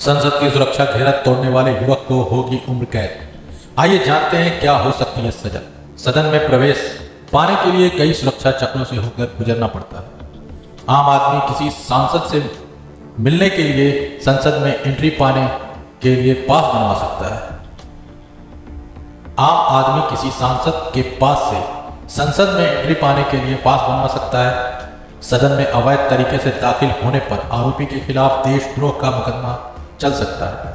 संसद की सुरक्षा घेरा तोड़ने वाले युवक को होगी उम्र कैद। आइए जानते हैं क्या हो सकती है सजा। सदन में प्रवेश पाने के लिए कई सुरक्षा चक्रों से होकर गुजरना पड़ता है। आम आदमी किसी सांसद से मिलने के लिए संसद में एंट्री पाने के लिए पास बनवा सकता है। आम आदमी किसी सांसद के पास से संसद में एंट्री पाने के लिए पास बनवा सकता है। सदन में अवैध तरीके से दाखिल होने पर आरोपी के खिलाफ देशद्रोह का मुकदमा चल सकता है।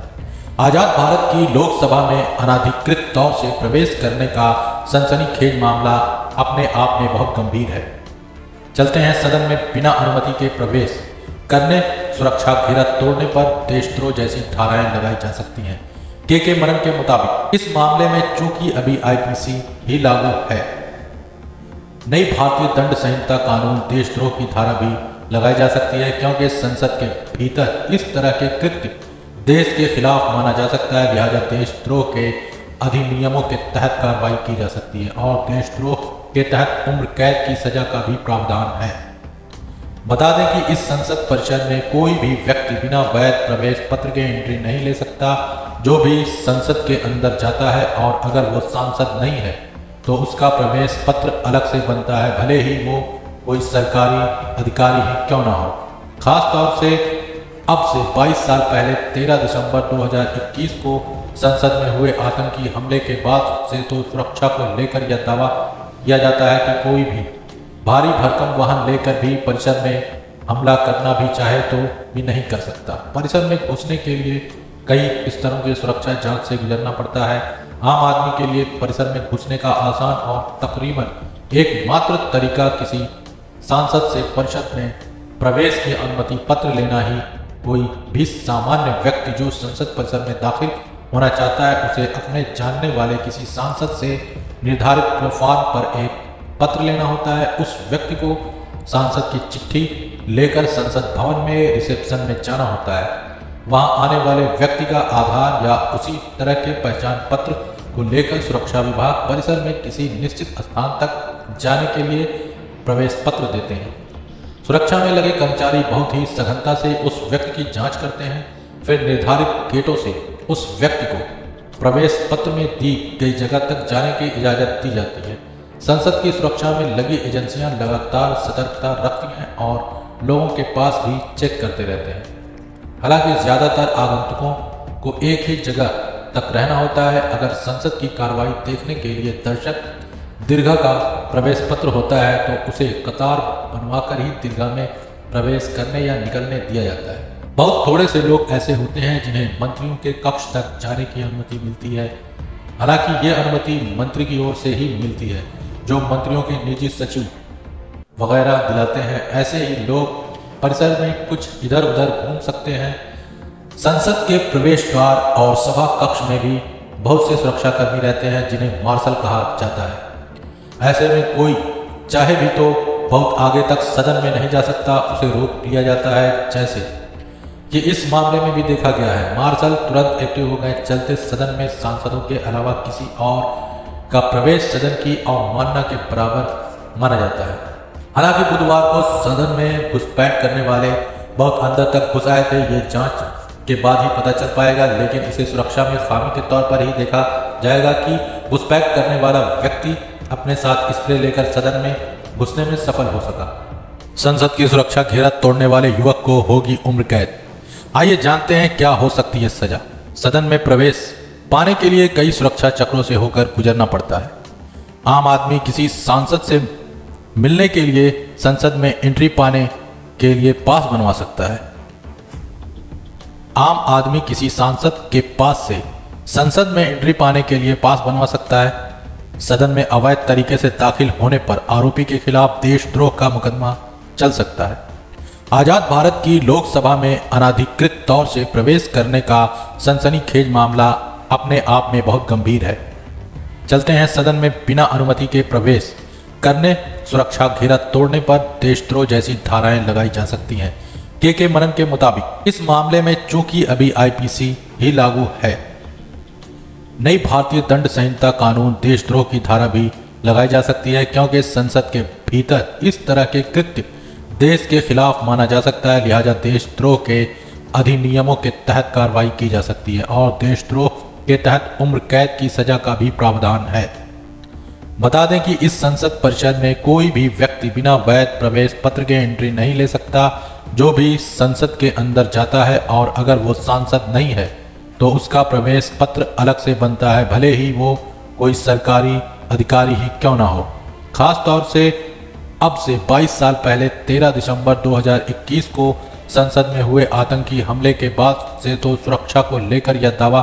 आजाद भारत की लोकसभा में अनाधिकृत तौर से प्रवेश करने का सनसनीखेज मामला अपने आप में बहुत गंभीर है। चलते हैं सदन में बिना अनुमति के प्रवेश करने, सुरक्षा घेरा तोड़ने पर देशद्रोह जैसी धाराएं लगाई जा सकती हैं। के मनन के मुताबिक इस मामले में चूंकि अभी आईपीसी ही लागू है, नई भारतीय दंड संहिता कानून देशद्रोह की धारा भी लगाई जा सकती है, क्योंकि संसद के भीतर इस तरह के कृत्य देश के खिलाफ माना जा सकता है। लिहाजा देशद्रोह के अधिनियमों के तहत कार्रवाई की जा सकती है और देशद्रोह के तहत उम्र कैद की सजा का भी प्रावधान है। बता दें कि इस संसद परिसर में कोई भी व्यक्ति बिना वैध प्रवेश पत्र के एंट्री नहीं ले सकता। जो भी संसद के अंदर जाता है और अगर वो सांसद नहीं है तो उसका प्रवेश पत्र अलग से बनता है, भले ही वो कोई सरकारी अधिकारी ही क्यों ना हो। खास तौर से अब से 22 साल पहले 13 दिसंबर 2021 को संसद में हुए आतंकी हमले के बाद से तो सुरक्षा को लेकर यह दावा किया जाता है कि कोई भी भारी भरकम वाहन लेकर भी परिसर में हमला करना भी चाहे तो भी नहीं कर सकता। परिसर में घुसने के लिए कई स्तरों की सुरक्षा जांच से गुजरना पड़ता है। आम आदमी के लिए परिसर में घुसने का आसान और तकरीबन एकमात्र तरीका किसी सांसद से परिषद में प्रवेश की अनुमति पत्र लेना ही। कोई भी सामान्य व्यक्ति जो संसद परिसर में दाखिल होना चाहता है उसे अपने जानने वाले किसी सांसद से निर्धारित प्लेटफॉर्म पर एक पत्र लेना होता है। उस व्यक्ति को सांसद की चिट्ठी लेकर संसद भवन में रिसेप्शन में जाना होता है। वहां आने वाले व्यक्ति का आधार या उसी तरह के पहचान पत्र को लेकर सुरक्षा विभाग परिसर में किसी निश्चित स्थान तक जाने के लिए प्रवेश पत्र देते हैं। सुरक्षा में लगे कर्मचारी बहुत ही सघनता से उस व्यक्ति की जांच करते हैं। फिर निर्धारित गेटों से उस व्यक्ति को प्रवेश पत्र में दी गई जगह तक जाने की इजाज़त दी जाती है। संसद की सुरक्षा में लगी एजेंसियां लगातार सतर्कता रखती हैं और लोगों के पास भी चेक करते रहते हैं। हालांकि ज़्यादातर आगंतुकों को एक ही जगह तक रहना होता है। अगर संसद की कार्रवाई देखने के लिए दर्शक दीर्घा का प्रवेश पत्र होता है तो उसे कतार बनवाकर ही दीर्घा में प्रवेश करने या निकलने दिया जाता है। बहुत थोड़े से लोग ऐसे होते हैं जिन्हें मंत्रियों के कक्ष तक जाने की अनुमति मिलती है। हालांकि ये अनुमति मंत्री की ओर से ही मिलती है, जो मंत्रियों के निजी सचिव वगैरह दिलाते हैं। ऐसे ही लोग परिसर में कुछ इधर उधर घूम सकते हैं। संसद के प्रवेश द्वार और सभा कक्ष में भी बहुत से सुरक्षाकर्मी रहते हैं जिन्हें मार्शल कहा जाता है। ऐसे में कोई चाहे भी तो बहुत आगे तक सदन में नहीं जा सकता, उसे रोक दिया जाता है। जैसे कि इस मामले में भी देखा गया है, मार्शल तुरंत एक्टिव हो गए। चलते सदन में सांसदों के अलावा किसी और का प्रवेश सदन की अवमानना के बराबर माना जाता है। हालांकि बुधवार को सदन में घुसपैठ करने वाले बहुत अंदर तक घुस आए थे। ये जांच के बाद ही पता चल पाएगा, लेकिन इसे सुरक्षा में खामी के तौर पर ही देखा जाएगा कि घुसपैठ करने वाला व्यक्ति अपने साथ स्प्रे लेकर सदन में घुसने में सफल हो सका। संसद की सुरक्षा घेरा तोड़ने वाले युवक को होगी उम्र कैद। आइए जानते हैं क्या हो सकती है सजा। सदन में प्रवेश पाने के लिए कई सुरक्षा चक्रों से होकर गुजरना पड़ता है। आम आदमी किसी सांसद से मिलने के लिए संसद में एंट्री पाने के लिए पास बनवा सकता है। आम आदमी किसी सांसद के पास से संसद में एंट्री पाने के लिए पास बनवा सकता है। सदन में अवैध तरीके से दाखिल होने पर आरोपी के खिलाफ देशद्रोह का मुकदमा चल सकता है। आजाद भारत की लोकसभा में अनाधिकृत तौर से प्रवेश करने का सनसनीखेज मामला अपने आप में बहुत गंभीर है। चलते हैं सदन में बिना अनुमति के प्रवेश करने, सुरक्षा घेरा तोड़ने पर देशद्रोह जैसी धाराएं लगाई जा सकती हैं। के मनन के मुताबिक इस मामले में चूंकि अभी आईपीसी ही लागू है, नई भारतीय दंड संहिता कानून देशद्रोह की धारा भी लगाई जा सकती है, क्योंकि संसद के भीतर इस तरह के कृत्य देश के खिलाफ माना जा सकता है। लिहाजा देशद्रोह के अधिनियमों के तहत कार्रवाई की जा सकती है और देशद्रोह के तहत उम्र कैद की सजा का भी प्रावधान है। बता दें कि इस संसद परिषद में कोई भी व्यक्ति बिना वैध प्रवेश पत्र के एंट्री नहीं ले सकता। जो भी संसद के अंदर जाता है और अगर वो सांसद नहीं है तो उसका प्रवेश पत्र अलग से बनता है, भले ही वो कोई सरकारी अधिकारी ही क्यों ना हो। खास तौर से अब से 22 साल पहले 13 दिसंबर 2021 को संसद में हुए आतंकी हमले के बाद से तो सुरक्षा को लेकर यह दावा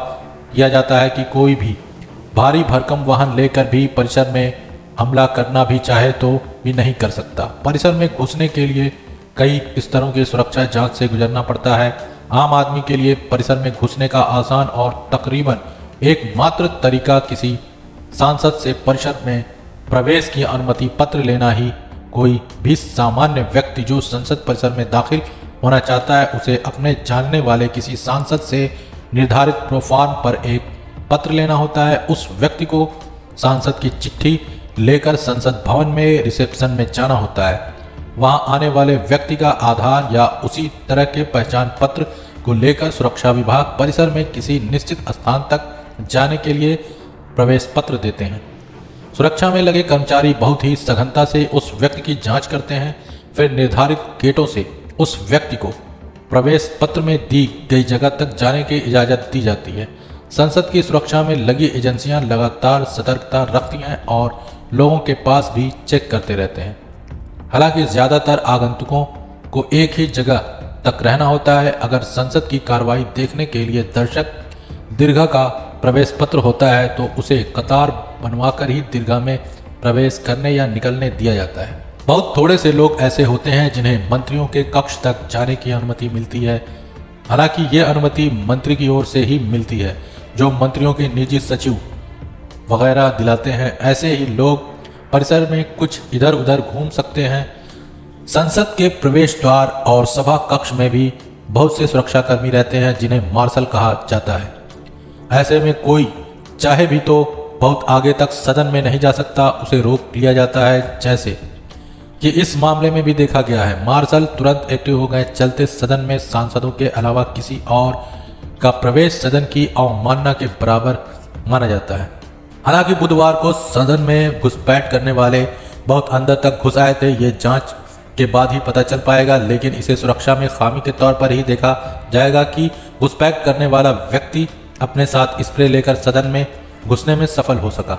किया जाता है कि कोई भी भारी भरकम वाहन लेकर भी परिसर में हमला करना भी चाहे तो भी नहीं कर सकता। परिसर में घुसने के लिए कई स्तरों की सुरक्षा जांच से गुजरना पड़ता है। आम आदमी के लिए परिसर में घुसने का आसान और तकरीबन एकमात्र तरीका किसी सांसद से परिसर में प्रवेश की अनुमति पत्र लेना ही। कोई भी सामान्य व्यक्ति जो संसद परिसर में दाखिल होना चाहता है उसे अपने जानने वाले किसी सांसद से निर्धारित प्रोफार्म पर एक पत्र लेना होता है। उस व्यक्ति को सांसद की चिट्ठी लेकर संसद भवन में रिसेप्शन में जाना होता है। वहां आने वाले व्यक्ति का आधार या उसी तरह के पहचान पत्र को लेकर सुरक्षा विभाग परिसर में किसी निश्चित स्थान तक जाने के लिए प्रवेश पत्र देते हैं। सुरक्षा में लगे कर्मचारी बहुत ही सघनता से उस व्यक्ति की जांच करते हैं। फिर निर्धारित गेटों से उस व्यक्ति को प्रवेश पत्र में दी गई जगह तक जाने की इजाज़त दी जाती है। संसद की सुरक्षा में लगी एजेंसियां लगातार सतर्कता रखती हैं और लोगों के पास भी चेक करते रहते हैं। हालांकि ज़्यादातर आगंतुकों को एक ही जगह तक रहना होता है। अगर संसद की कार्रवाई देखने के लिए दर्शक दीर्घा का प्रवेश पत्र होता है तो उसे कतार बनवाकर ही दीर्घा में प्रवेश करने या निकलने दिया जाता है। बहुत थोड़े से लोग ऐसे होते हैं जिन्हें मंत्रियों के कक्ष तक जाने की अनुमति मिलती है। हालांकि ये अनुमति मंत्री की ओर से ही मिलती है, जो मंत्रियों के निजी सचिव वगैरह दिलाते हैं। ऐसे ही लोग परिसर में कुछ इधर उधर घूम सकते हैं। संसद के प्रवेश द्वार और सभा कक्ष में भी बहुत से सुरक्षाकर्मी रहते हैं जिन्हें मार्शल कहा जाता है। ऐसे में कोई चाहे भी तो बहुत आगे तक सदन में नहीं जा सकता, उसे रोक लिया जाता है, जैसे कि इस मामले में भी देखा गया है। मार्शल तुरंत एक्टिव हो गए, चलते सदन में सांसदों के अलावा किसी और का प्रवेश सदन की अवमानना के बराबर माना जाता है। हालांकि बुधवार को सदन में घुसपैठ करने वाले बहुत अंदर तक घुस आए थे, ये जांच के बाद ही पता चल पाएगा, लेकिन इसे सुरक्षा में खामी के तौर पर ही देखा जाएगा कि घुसपैठ करने वाला व्यक्ति अपने साथ स्प्रे लेकर सदन में घुसने में सफल हो सका।